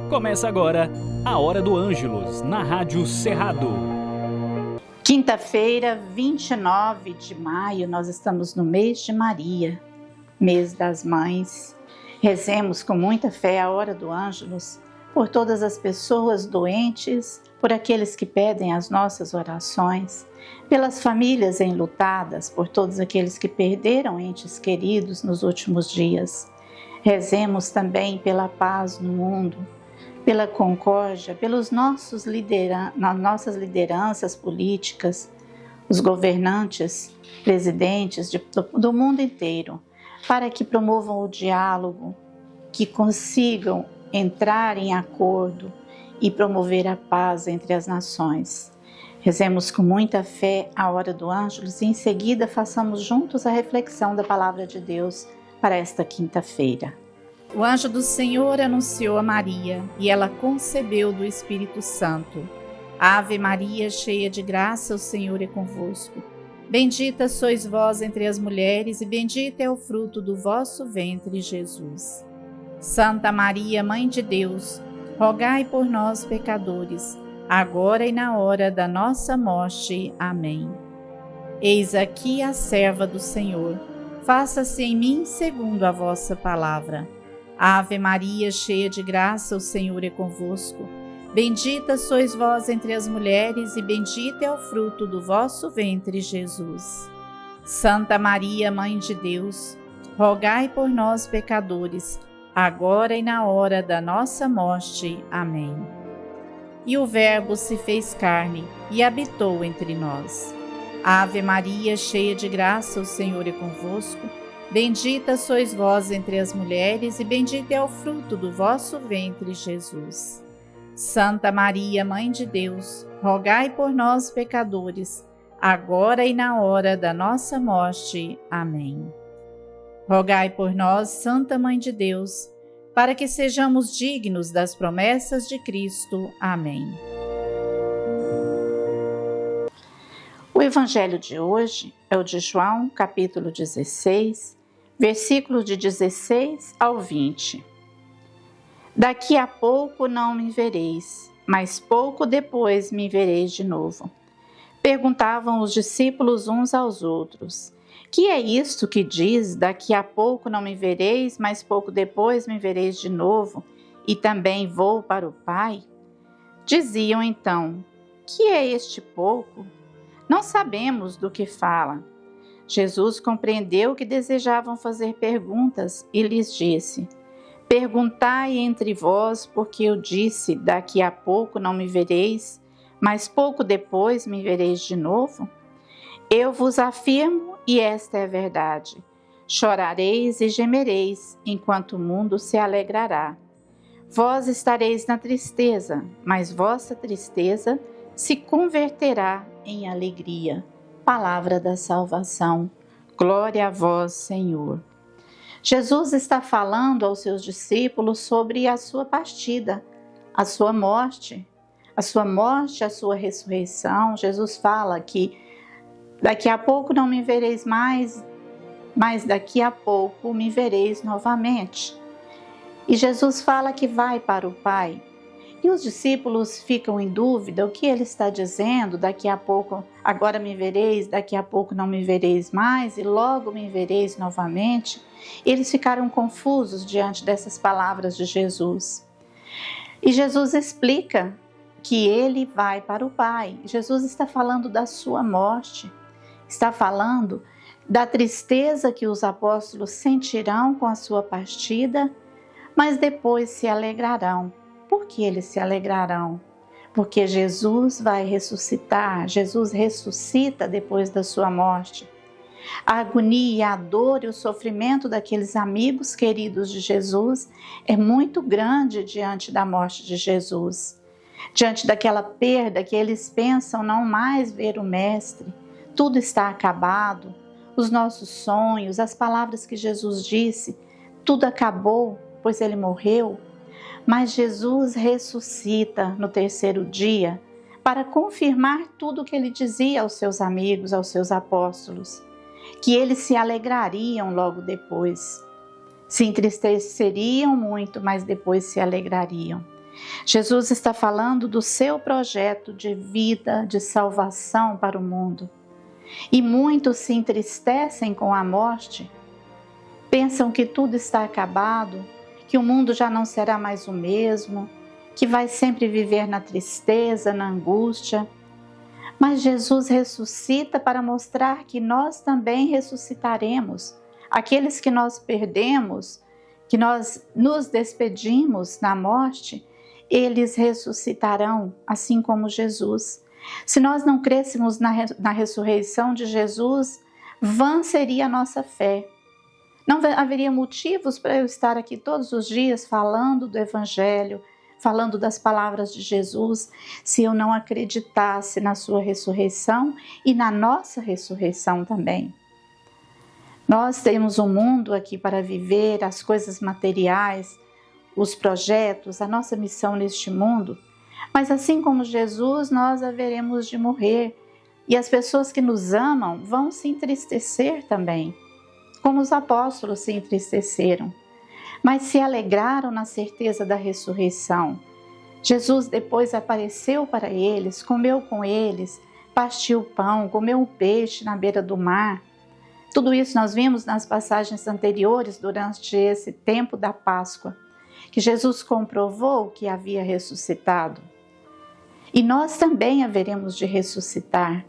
Começa agora a Hora do Ângelus, na Rádio Cerrado. Quinta-feira, 29 de maio, nós estamos no mês de Maria, mês das mães. Rezemos com muita fé a Hora do Ângelus por todas as pessoas doentes, por aqueles que pedem as nossas orações, pelas famílias enlutadas, por todos aqueles que perderam entes queridos nos últimos dias. Rezemos também pela paz no mundo, pela concórdia, pelos nossas lideranças políticas, os governantes, presidentes do mundo inteiro, para que promovam o diálogo, que consigam entrar em acordo e promover a paz entre as nações. Rezemos com muita fé a Hora do Ângelus e em seguida façamos juntos a reflexão da Palavra de Deus para esta quinta-feira. O anjo do Senhor anunciou a Maria e ela concebeu do Espírito Santo. Ave Maria, cheia de graça, o Senhor é convosco. Bendita sois vós entre as mulheres e bendito é o fruto do vosso ventre, Jesus. Santa Maria, Mãe de Deus, rogai por nós, pecadores, agora e na hora da nossa morte. Amém. Eis aqui a serva do Senhor. Faça-se em mim segundo a vossa palavra. Ave Maria, cheia de graça, o Senhor é convosco. Bendita sois vós entre as mulheres e bendito é o fruto do vosso ventre, Jesus. Santa Maria, Mãe de Deus, rogai por nós, pecadores, agora e na hora da nossa morte. Amém. E o Verbo se fez carne e habitou entre nós. Ave Maria, cheia de graça, o Senhor é convosco. Bendita sois vós entre as mulheres e bendito é o fruto do vosso ventre, Jesus. Santa Maria, Mãe de Deus, rogai por nós, pecadores, agora e na hora da nossa morte. Amém. Rogai por nós, Santa Mãe de Deus, para que sejamos dignos das promessas de Cristo. Amém. O Evangelho de hoje é o de João, capítulo 16, versículo de 16 ao 20. Daqui a pouco não me vereis, mas pouco depois me vereis de novo. Perguntavam os discípulos uns aos outros: que é isto que diz, daqui a pouco não me vereis, mas pouco depois me vereis de novo, e também vou para o Pai? Diziam então: que é este pouco? Não sabemos do que fala. Jesus compreendeu que desejavam fazer perguntas e lhes disse: perguntai entre vós, porque eu disse, daqui a pouco não me vereis, mas pouco depois me vereis de novo? Eu vos afirmo, e esta é a verdade: chorareis e gemereis, enquanto o mundo se alegrará. Vós estareis na tristeza, mas vossa tristeza se converterá em alegria. Palavra da salvação. Glória a vós, Senhor. Jesus está falando aos seus discípulos sobre a sua partida, a sua morte, a sua ressurreição. Jesus fala que daqui a pouco não me vereis mais, mas daqui a pouco me vereis novamente. E Jesus fala que vai para o Pai. E os discípulos ficam em dúvida: o que ele está dizendo? Daqui a pouco, agora me vereis, daqui a pouco não me vereis mais, e logo me vereis novamente. Eles ficaram confusos diante dessas palavras de Jesus. E Jesus explica que ele vai para o Pai. Jesus está falando da sua morte, está falando da tristeza que os apóstolos sentirão com a sua partida, mas depois se alegrarão. Por que eles se alegrarão? Porque Jesus vai ressuscitar, Jesus ressuscita depois da sua morte. A agonia, a dor e o sofrimento daqueles amigos queridos de Jesus é muito grande diante da morte de Jesus. Diante daquela perda que eles pensam não mais ver o Mestre, tudo está acabado, os nossos sonhos, as palavras que Jesus disse, tudo acabou, pois ele morreu. Mas Jesus ressuscita no terceiro dia para confirmar tudo o que ele dizia aos seus amigos, aos seus apóstolos, que eles se alegrariam logo depois. Se entristeceriam muito, mas depois se alegrariam. Jesus está falando do seu projeto de vida, de salvação para o mundo. E muitos se entristecem com a morte, pensam que tudo está acabado, que o mundo já não será mais o mesmo, que vai sempre viver na tristeza, na angústia. Mas Jesus ressuscita para mostrar que nós também ressuscitaremos. Aqueles que nós perdemos, que nós nos despedimos na morte, eles ressuscitarão, assim como Jesus. Se nós não crêssemos na ressurreição de Jesus, vã seria a nossa fé. Não haveria motivos para eu estar aqui todos os dias falando do Evangelho, falando das palavras de Jesus, se eu não acreditasse na sua ressurreição e na nossa ressurreição também. Nós temos um mundo aqui para viver, as coisas materiais, os projetos, a nossa missão neste mundo, mas assim como Jesus, nós haveremos de morrer e as pessoas que nos amam vão se entristecer também, como os apóstolos se entristeceram, mas se alegraram na certeza da ressurreição. Jesus depois apareceu para eles, comeu com eles, partiu o pão, comeu um peixe na beira do mar. Tudo isso nós vimos nas passagens anteriores durante esse tempo da Páscoa, que Jesus comprovou que havia ressuscitado. E nós também haveremos de ressuscitar.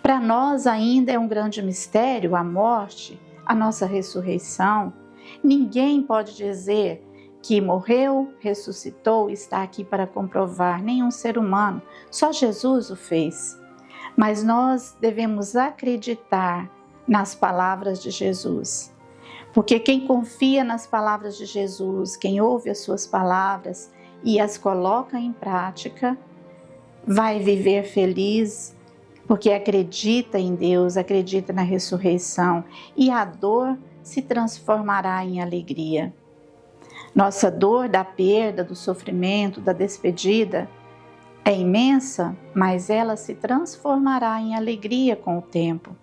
Para nós ainda é um grande mistério a morte, a nossa ressurreição. Ninguém pode dizer que morreu, ressuscitou e está aqui para comprovar, nenhum ser humano, só Jesus o fez. Mas nós devemos acreditar nas palavras de Jesus. Porque quem confia nas palavras de Jesus, quem ouve as suas palavras e as coloca em prática, vai viver feliz, porque acredita em Deus, acredita na ressurreição e a dor se transformará em alegria. Nossa dor da perda, do sofrimento, da despedida é imensa, mas ela se transformará em alegria com o tempo.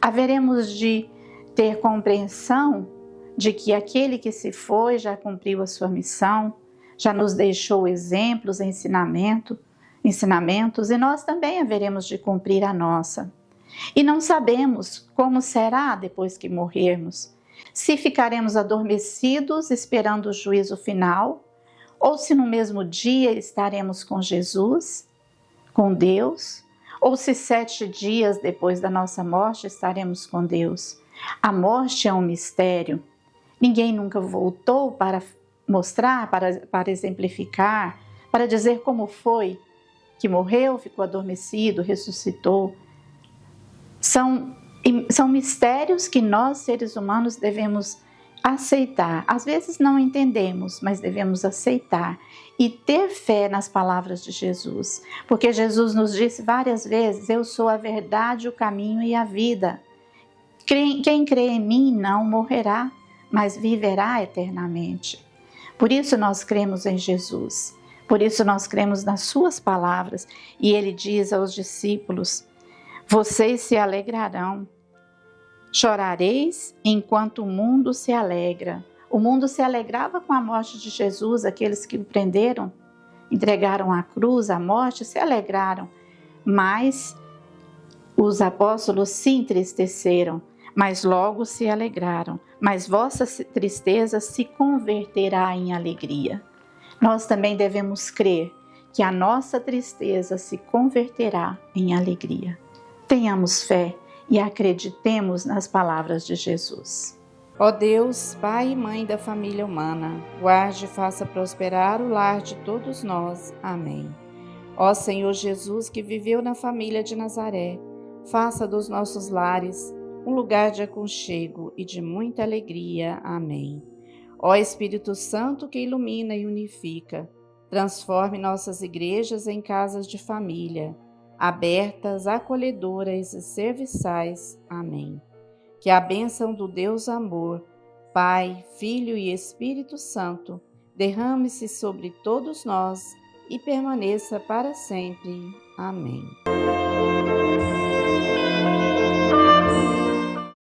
Haveremos de ter compreensão de que aquele que se foi já cumpriu a sua missão, já nos deixou exemplos, ensinamentos, e nós também haveremos de cumprir a nossa. E não sabemos como será depois que morrermos, se ficaremos adormecidos esperando o juízo final, ou se no mesmo dia estaremos com Jesus, com Deus, ou se 7 dias depois da nossa morte estaremos com Deus. A morte é um mistério. Ninguém nunca voltou para mostrar, para exemplificar, para dizer como foi que morreu, ficou adormecido, ressuscitou. São mistérios que nós, seres humanos, devemos aceitar. Às vezes não entendemos, mas devemos aceitar e ter fé nas palavras de Jesus. Porque Jesus nos disse várias vezes: eu sou a verdade, o caminho e a vida. Quem crê em mim não morrerá, mas viverá eternamente. Por isso nós cremos em Jesus. Por isso nós cremos nas suas palavras. E ele diz aos discípulos: vocês se alegrarão. Chorareis enquanto o mundo se alegra. O mundo se alegrava com a morte de Jesus, aqueles que o prenderam, entregaram à cruz, à morte, se alegraram. Mas os apóstolos se entristeceram, mas logo se alegraram. Mas vossa tristeza se converterá em alegria. Nós também devemos crer que a nossa tristeza se converterá em alegria. Tenhamos fé e acreditemos nas palavras de Jesus. Ó Deus, Pai e Mãe da família humana, guarde e faça prosperar o lar de todos nós. Amém. Ó Senhor Jesus, que viveu na família de Nazaré, faça dos nossos lares um lugar de aconchego e de muita alegria. Amém. Ó Espírito Santo, que ilumina e unifica, transforme nossas igrejas em casas de família, abertas, acolhedoras e serviçais. Amém. Que a bênção do Deus Amor, Pai, Filho e Espírito Santo, derrame-se sobre todos nós e permaneça para sempre. Amém.